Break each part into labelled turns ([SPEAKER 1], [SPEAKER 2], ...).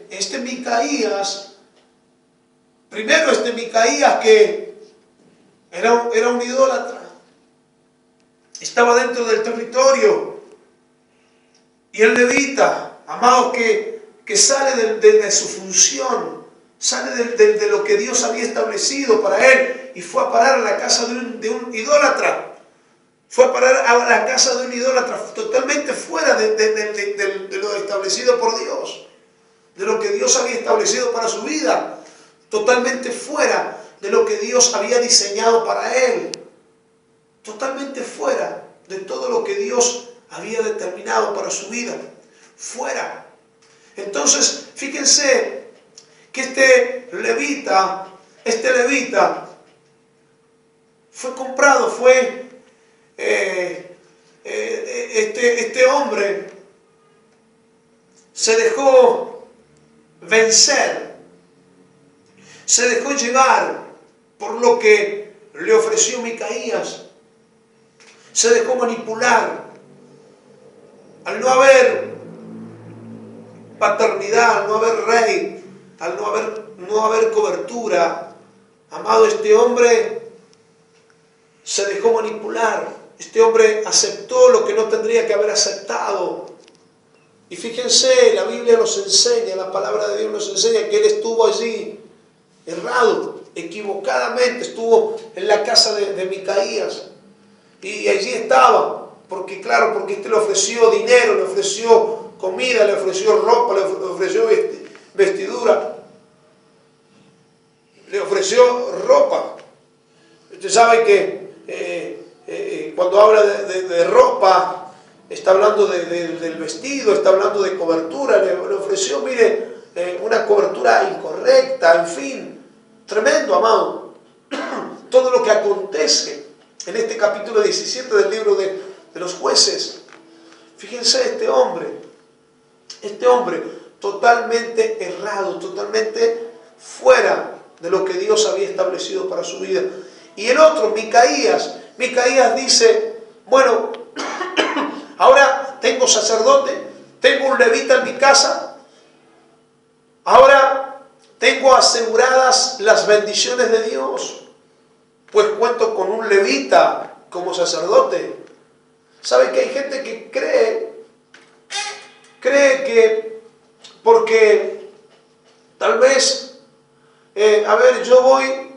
[SPEAKER 1] este Micaías, primero este Micaías que era un idólatra, estaba dentro del territorio, y el levita, amados, que sale de su función, sale de lo que Dios había establecido para él, y fue a parar a la casa de un idólatra. Fue a parar a la casa de un idólatra, totalmente fuera de lo establecido por Dios, de lo que Dios había establecido para su vida, totalmente fuera de lo que Dios había diseñado para él, totalmente fuera de todo lo que Dios había determinado para su vida, fuera. Entonces, fíjense que este levita fue comprado, este hombre se dejó vencer, se dejó llevar por lo que le ofreció Micaías, se dejó manipular. Al no haber paternidad, al no haber rey, al no haber cobertura, amado, este hombre se dejó manipular. Este hombre aceptó lo que no tendría que haber aceptado. Y fíjense, la Biblia nos enseña, la palabra de Dios nos enseña que él estuvo allí, errado, equivocadamente, estuvo en la casa de Micaías. Y allí estaba, porque este le ofreció dinero, le ofreció comida, le ofreció ropa, le ofreció vestidura, le ofreció ropa. Usted sabe que cuando habla de ropa, está hablando del vestido, está hablando de cobertura, le ofreció, mire, una cobertura incorrecta, en fin, tremendo, amado. Todo lo que acontece en este capítulo 17 del libro de los Jueces. Fíjense, este hombre totalmente errado, totalmente fuera de lo que Dios había establecido para su vida. Y el otro, Micaías dice, bueno, ahora tengo sacerdote, tengo un levita en mi casa, ahora tengo aseguradas las bendiciones de Dios, pues cuento con un levita como sacerdote. ¿Sabe que hay gente que cree que porque tal vez, yo voy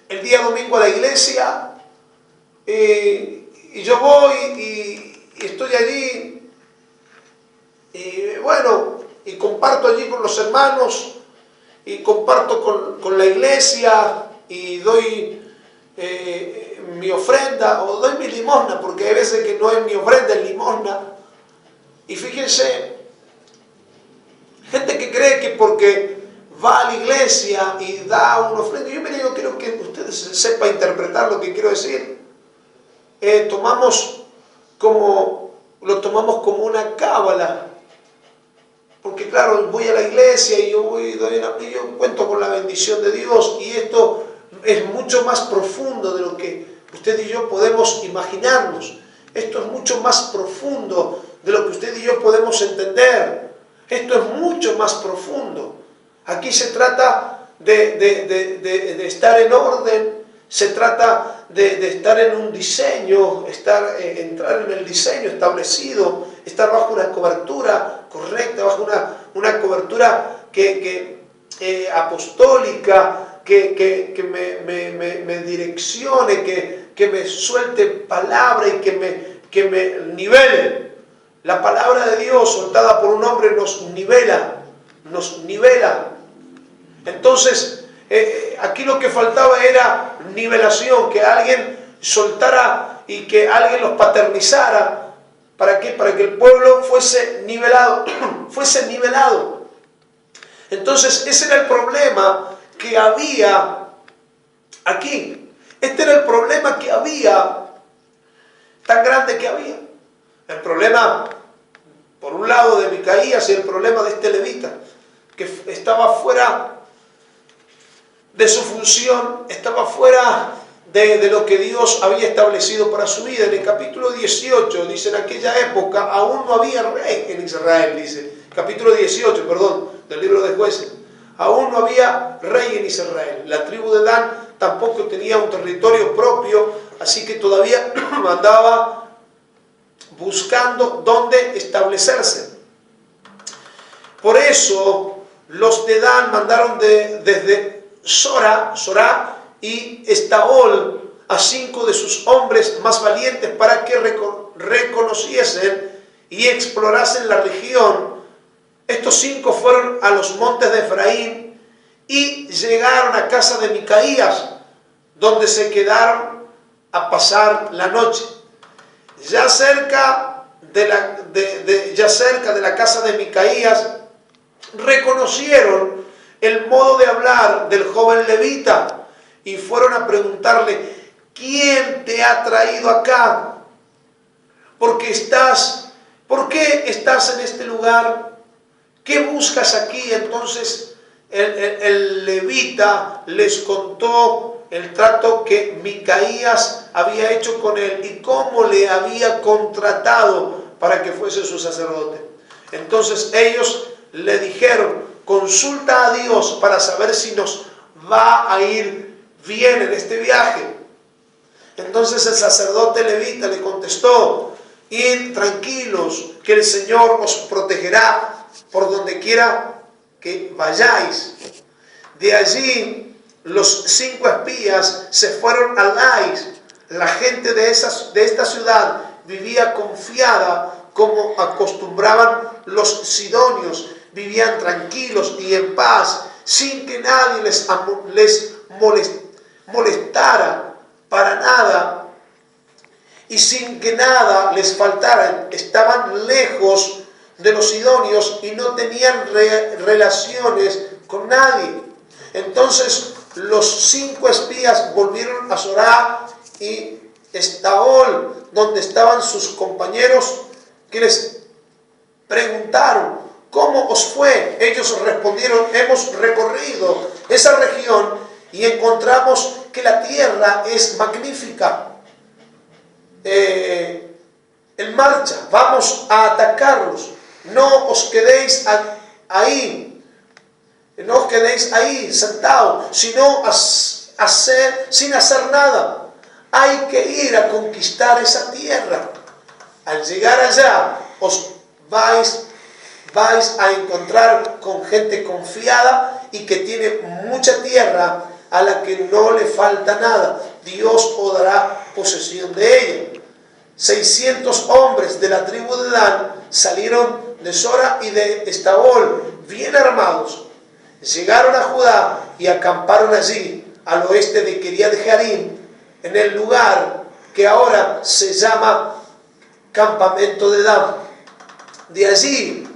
[SPEAKER 1] el día domingo a la iglesia, y yo voy y estoy allí, y comparto allí con los hermanos, y comparto con la iglesia, y doy mi ofrenda, o doy mi limosna, porque hay veces que no es mi ofrenda, es limosna. Y fíjense, gente que cree que porque va a la iglesia y da una ofrenda, yo quiero que ustedes sepan interpretar lo que quiero decir. Lo tomamos como una cábala, porque claro, voy a la iglesia y yo cuento con la bendición de Dios, y esto es mucho más profundo de lo que usted y yo podemos imaginarnos. Esto es mucho más profundo de lo que usted y yo podemos entender. Esto es mucho más profundo. Aquí se trata de estar en orden, se trata de estar en un diseño, entrar en el diseño establecido, estar bajo una cobertura correcta, bajo una cobertura apostólica, que me direccione, que me suelte palabra y que me nivele. La palabra de Dios soltada por un hombre nos nivela. Entonces, aquí lo que faltaba era nivelación, que alguien soltara y que alguien los paternizara. ¿Para qué? Para que el pueblo fuese nivelado. Entonces, ese era el problema que había aquí. Este era el problema que había, tan grande que había. El problema, por un lado, de Micaías, y el problema de este levita, que estaba fuera de su función, estaba fuera de lo que Dios había establecido para su vida. En el capítulo 18 dice: en aquella época aún no había rey en Israel, dice, capítulo 18, perdón, del libro de Jueces. Aún no había rey en Israel. La tribu de Dan tampoco tenía un territorio propio, así que todavía andaba buscando dónde establecerse. Por eso los de Dan mandaron desde Sorá y Estaol a 5 de sus hombres más valientes para que reconociesen y explorasen la región. Estos 5 fueron a los montes de Efraín y llegaron a casa de Micaías, donde se quedaron a pasar la noche. Ya cerca de la casa de Micaías, reconocieron el modo de hablar del joven levita y fueron a preguntarle: ¿quién te ha traído acá? ¿Por qué estás en este lugar? ¿Qué buscas aquí? Entonces el levita les contó el trato que Micaías había hecho con él y cómo le había contratado para que fuese su sacerdote. Entonces ellos le dijeron: consulta a Dios para saber si nos va a ir bien en este viaje. Entonces el sacerdote levita le contestó: id tranquilos, que el Señor os protegerá por donde quiera que vayáis. De allí los 5 espías se fueron a Lais. La gente de esta ciudad vivía confiada, como acostumbraban los sidonios. Vivían tranquilos y en paz, sin que nadie les molestara para nada y sin que nada les faltara. Estaban lejos de los sidonios y no tenían relaciones con nadie. Entonces los 5 espías volvieron a Sorá y Estaol, donde estaban sus compañeros, que les preguntaron: ¿cómo os fue? Ellos respondieron: hemos recorrido esa región y encontramos que la tierra es magnífica. En marcha, vamos a atacarlos. No os quedéis ahí sentados, sino sin hacer nada. Hay que ir a conquistar esa tierra. Al llegar allá, os vais a encontrar con gente confiada y que tiene mucha tierra, a la que no le falta nada. Dios os dará posesión de ella. 600 hombres de la tribu de Dan salieron de Sora y de Estaol, bien armados. Llegaron a Judá y acamparon allí, al oeste de Kiriat Jearim, en el lugar que ahora se llama Campamento de Dan. De allí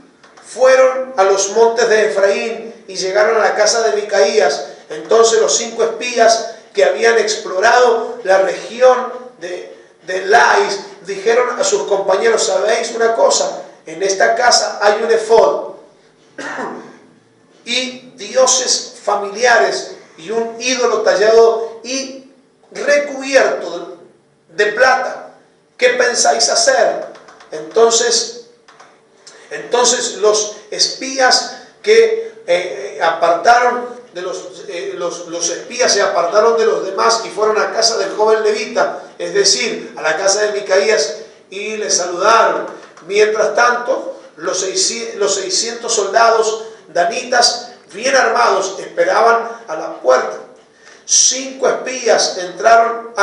[SPEAKER 1] fueron a los montes de Efraín y llegaron a la casa de Micaías. Entonces los 5 espías que habían explorado la región de Lais dijeron a sus compañeros: ¿sabéis una cosa? En esta casa hay un efod y dioses familiares y un ídolo tallado y recubierto de plata. ¿Qué pensáis hacer? Entonces los espías que apartaron de los espías se apartaron de los demás y fueron a casa del joven levita, es decir, a la casa de Micaías, y le saludaron. Mientras tanto, los 600 soldados danitas, bien armados, esperaban a la puerta. 5 espías entraron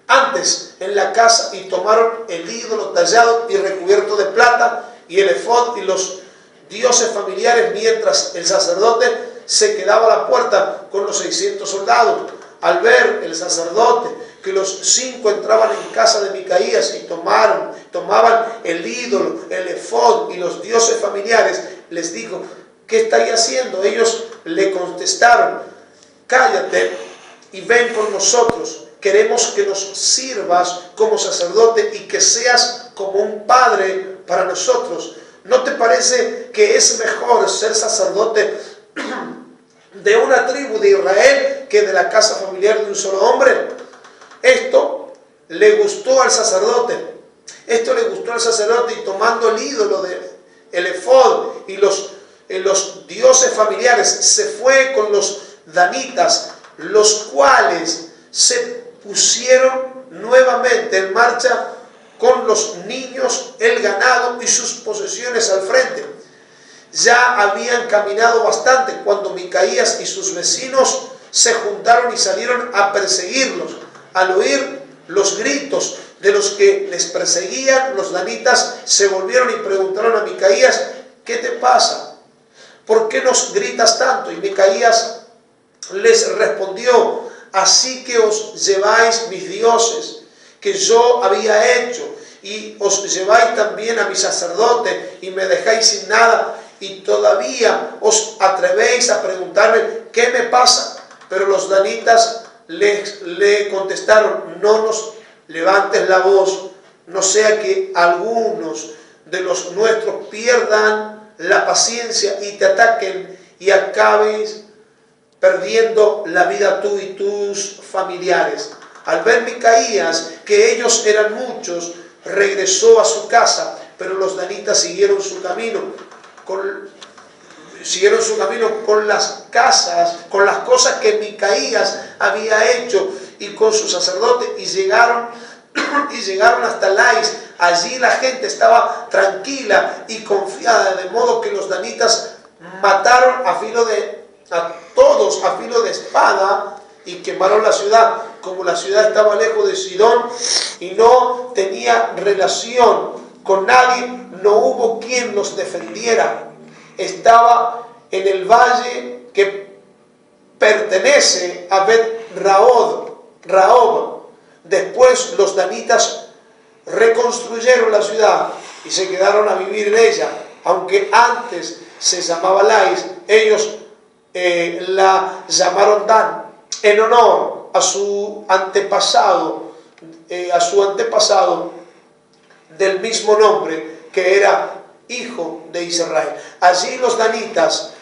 [SPEAKER 1] antes en la casa y tomaron el ídolo tallado y recubierto de plata y el efod y los dioses familiares, mientras el sacerdote se quedaba a la puerta con los 600 soldados. Al ver el sacerdote que los 5 entraban en casa de Micaías y tomaban el ídolo, el efod y los dioses familiares, les dijo: ¿qué estáis haciendo? Ellos le contestaron: cállate y ven con nosotros. Queremos que nos sirvas como sacerdote y que seas como un padre para nosotros. ¿No te parece que es mejor ser sacerdote de una tribu de Israel que de la casa familiar de un solo hombre? Esto le gustó al sacerdote. Esto le gustó al sacerdote y tomando el ídolo el efod y los dioses familiares, se fue con los danitas, los cuales se pusieron nuevamente en marcha con los niños, el ganado y sus posesiones al frente. Ya habían caminado bastante cuando Micaías y sus vecinos se juntaron y salieron a perseguirlos. Al oír los gritos de los que les perseguían, los danitas se volvieron y preguntaron a Micaías: ¿qué te pasa? ¿Por qué nos gritas tanto? Y Micaías les respondió: así que os lleváis mis dioses que yo había hecho, y os lleváis también a mi sacerdote, y me dejáis sin nada, y todavía os atrevéis a preguntarme ¿qué me pasa? Pero los danitas le contestaron: no nos levantes la voz, no sea que algunos de los nuestros pierdan la paciencia y te ataquen y acabes perdiendo la vida tú y tus familiares. Al ver Micaías que ellos eran muchos, regresó a su casa, pero los danitas siguieron su camino con las cosas que Micaías había hecho y con su sacerdote, y llegaron hasta Lais. Allí la gente estaba tranquila y confiada, de modo que los danitas mataron a todos a filo de espada y quemaron la ciudad. Como la ciudad estaba lejos de Sidón y no tenía relación con nadie, no hubo quien los defendiera. Estaba en el valle que pertenece a Bet-Rahob. Después los danitas reconstruyeron la ciudad y se quedaron a vivir en ella. Aunque antes se llamaba Lais, ellos la llamaron Dan, en honor a su antepasado del mismo nombre, que era hijo de Israel. Allí los danitas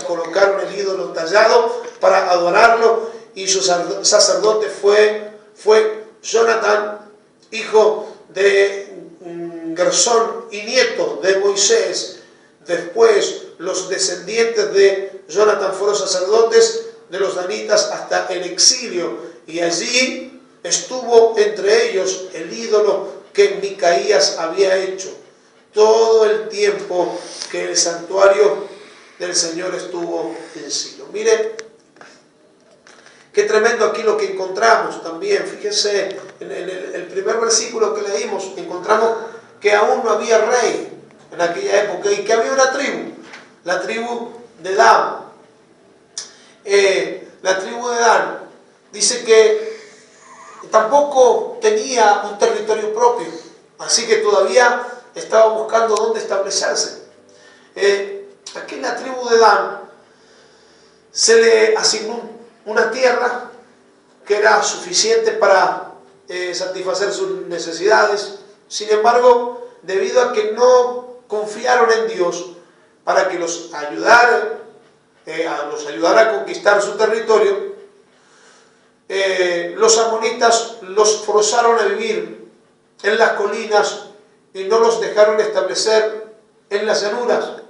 [SPEAKER 1] colocaron el ídolo tallado para adorarlo, y su sacerdote fue Jonatán, hijo de Gersón y nieto de Moisés. Después los descendientes de Jonatán fueron sacerdotes de los danitas hasta el exilio, y allí estuvo entre ellos el ídolo que Micaías había hecho todo el tiempo que el santuario del Señor estuvo en Silo. Miren qué tremendo aquí lo que encontramos también. Fíjense, en el primer versículo que leímos, encontramos que aún no había rey en aquella época y que había una tribu, la tribu de Dan. La tribu de Dan dice que tampoco tenía un territorio propio, así que todavía estaba buscando dónde establecerse. Aquí en la tribu de Dan se le asignó una tierra que era suficiente para satisfacer sus necesidades. Sin embargo, debido a que no confiaron en Dios para que los ayudara a conquistar su territorio, los amonitas los forzaron a vivir en las colinas y no los dejaron establecer en las llanuras.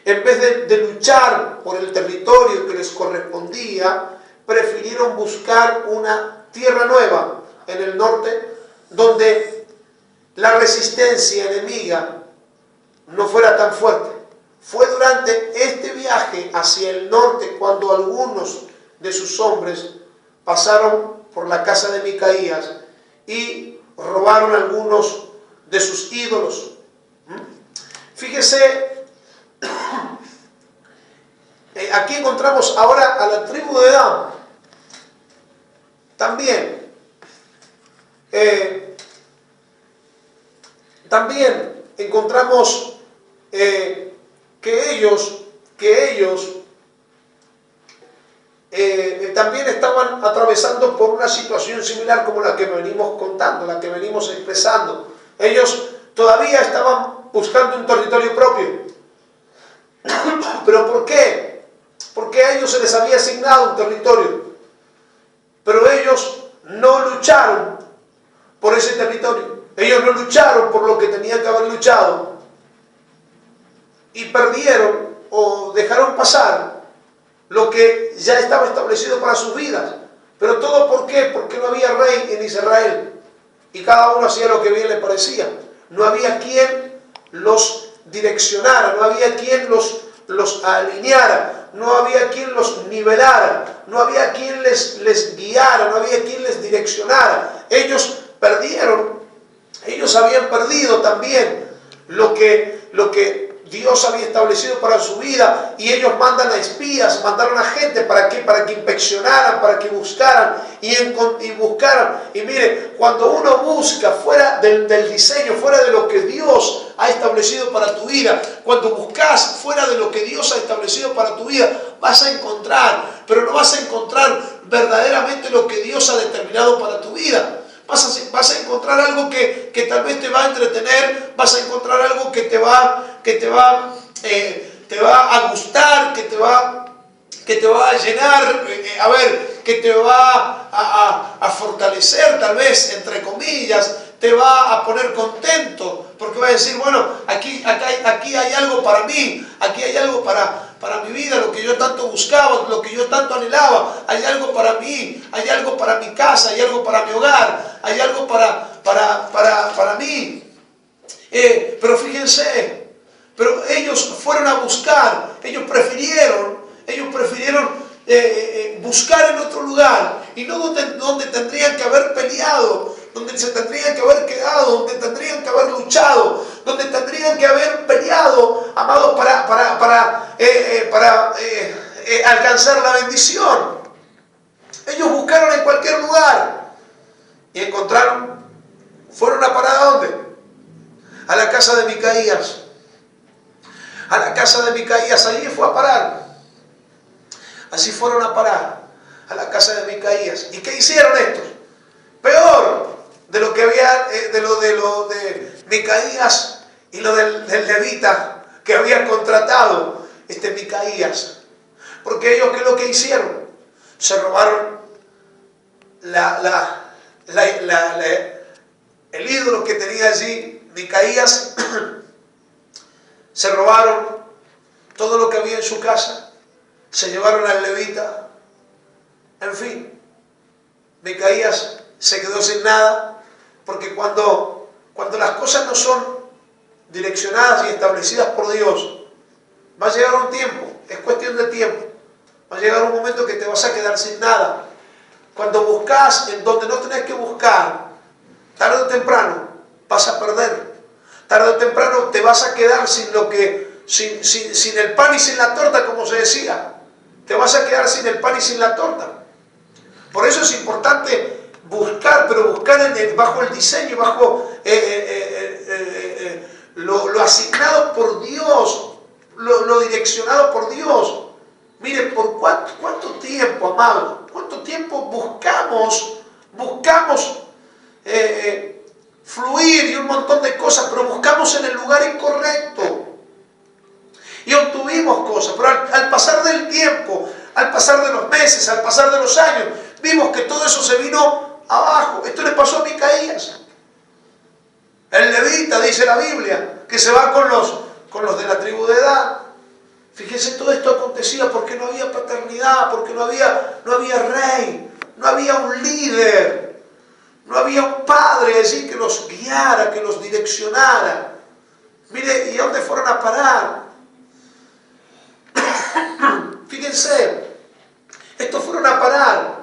[SPEAKER 1] En vez de luchar por el territorio que les correspondía, prefirieron buscar una tierra nueva en el norte, donde la resistencia enemiga no fuera tan fuerte. Fue durante este viaje hacia el norte cuando algunos de sus hombres pasaron por la casa de Micaías y robaron algunos de sus ídolos. Fíjese, aquí encontramos ahora a la tribu de Dan. También encontramos que ellos también estaban atravesando por una situación similar como la que venimos contando, la que venimos expresando. Ellos todavía estaban buscando un territorio propio. ¿Pero por qué? Porque a ellos se les había asignado un territorio. pero ellos no lucharon por ese territorio. Ellos no lucharon por lo que tenían que haber luchado. Y perdieron o dejaron pasar lo que ya estaba establecido para sus vidas. Pero todo ¿por qué? Porque no había rey en Israel. Y cada uno hacía lo que bien le parecía. No había quien los direccionara, no había quien los alineara, no había quien los nivelara, no había quien les guiara, no había quien les direccionara. Ellos perdieron, ellos habían perdido también lo que Dios había establecido para su vida, y ellos mandan a espías, mandaron a gente ¿para qué? Para que inspeccionaran, para que buscaran y buscaran. Y mire, cuando uno busca fuera del diseño, fuera de lo que Dios ha establecido para tu vida, cuando buscas fuera de lo que Dios ha establecido para tu vida, vas a encontrar, pero no vas a encontrar verdaderamente lo que Dios ha determinado para tu vida. Vas a encontrar algo que tal vez te va a entretener, vas a encontrar algo que te va a gustar, que te va a llenar, que te va a fortalecer, tal vez, entre comillas, te va a poner contento, porque va a decir, bueno, aquí hay algo para mí, aquí hay algo para mi vida, lo que yo tanto buscaba, lo que yo tanto anhelaba, hay algo para mí, hay algo para mi casa, hay algo para mi hogar, hay algo para mí. Pero fíjense, pero ellos fueron a buscar, ellos prefirieron buscar en otro lugar, y no donde tendrían que haber peleado, donde se tendrían que haber quedado, donde tendrían que haber luchado, donde tendrían que haber peleado, amados, para alcanzar la bendición. Ellos buscaron en cualquier lugar y encontraron, fueron a parar ¿a dónde? A la casa de Micaías. A la casa de Micaías, allí fue a parar. Así fueron a parar a la casa de Micaías. ¿Y qué hicieron estos? Peor de lo que había, de lo de Micaías y lo del levita que había contratado Micaías. Porque ellos, ¿qué es lo que hicieron? Se robaron el ídolo que tenía allí Micaías. Se robaron todo lo que había en su casa. Se llevaron al levita. En fin, Micaías se quedó sin nada, porque cuando las cosas no son direccionadas y establecidas por Dios, va a llegar un tiempo, es cuestión de tiempo, va a llegar un momento que te vas a quedar sin nada. Cuando buscas en donde no tenés que buscar, tarde o temprano vas a perder. Tarde o temprano te vas a quedar sin el pan y sin la torta, como se decía. Te vas a quedar sin el pan y sin la torta. Por eso es importante buscar, pero buscar bajo el diseño, bajo lo asignado por Dios, lo direccionado por Dios. Mire, ¿por cuánto tiempo, amados? ¿Cuánto tiempo buscamos fluir y un montón de cosas, pero buscamos en el lugar incorrecto? Y obtuvimos cosas, pero al pasar del tiempo, al pasar de los meses, al pasar de los años, vimos que todo eso se vino abajo. Esto le pasó a Micaías. El levita, dice la Biblia, que se va con los de la tribu de Dan. Fíjense, todo esto acontecía porque no había paternidad, porque no había rey, no había un líder, no había un padre allí que los guiara, que los direccionara. Mire, ¿y a dónde fueron a parar? Fíjense, estos fueron a parar.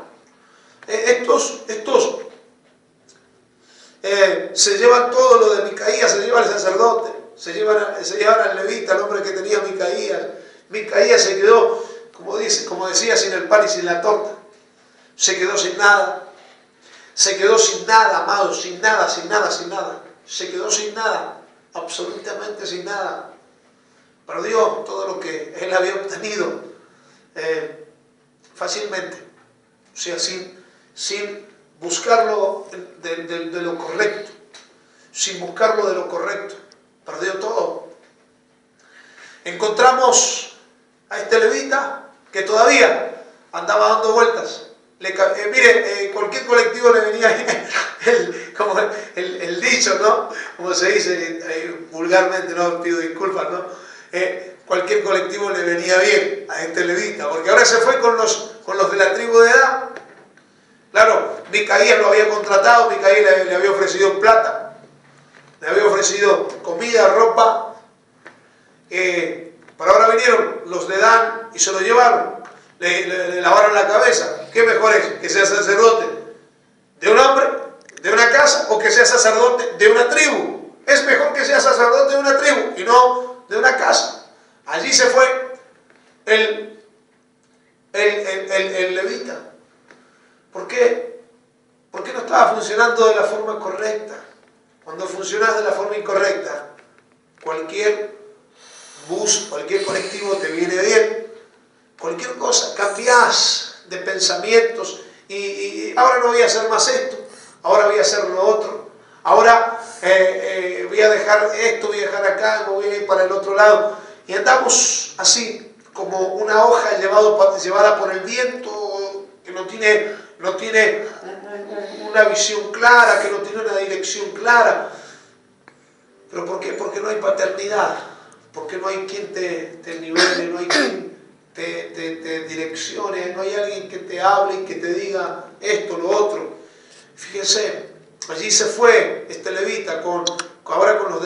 [SPEAKER 1] Se llevan todo lo de Micaías, se llevan al sacerdote, se llevan al levita, el hombre que tenía Micaías. Micaías se quedó, como decía, sin el pan y sin la torta. Se quedó sin nada. Se quedó sin nada, amados, sin nada. Se quedó sin nada, absolutamente sin nada. Perdió todo lo que él había obtenido fácilmente, o sea, sin buscarlo de lo correcto, perdió todo. Encontramos a este levita que todavía andaba dando vueltas cualquier colectivo le venía como el dicho, ¿no? Como se dice vulgarmente, no pido disculpas, ¿no? Cualquier colectivo le venía bien a este levita, porque ahora se fue con los de la tribu de Dan. Claro, Micaías lo había contratado, Micaías le había ofrecido plata, le había ofrecido comida, ropa, pero ahora vinieron los de Dan y se lo llevaron. Le lavaron la cabeza. ¿Qué mejor es? ¿Que sea sacerdote de un hombre, de una casa, o que sea sacerdote de una tribu? Es mejor que sea sacerdote de una tribu y no de una casa. Allí se fue el levita. ¿Por qué? Porque no estaba funcionando de la forma correcta. Cuando funcionas de la forma incorrecta, cualquier bus, cualquier colectivo te viene bien. Cualquier cosa, cambiás de pensamientos y ahora no voy a hacer más esto, ahora voy a hacer lo otro, ahora voy a dejar esto, voy a dejar acá, me voy a ir para el otro lado. Y andamos así, como una hoja llevada por el viento, que no tiene una visión clara, que no tiene una dirección clara. ¿Pero por qué? Porque no hay paternidad, porque no hay quien te nivele, no hay quien te direccione, no hay alguien que te hable y que te diga esto, lo otro. Fíjense, allí se fue este levita ahora con los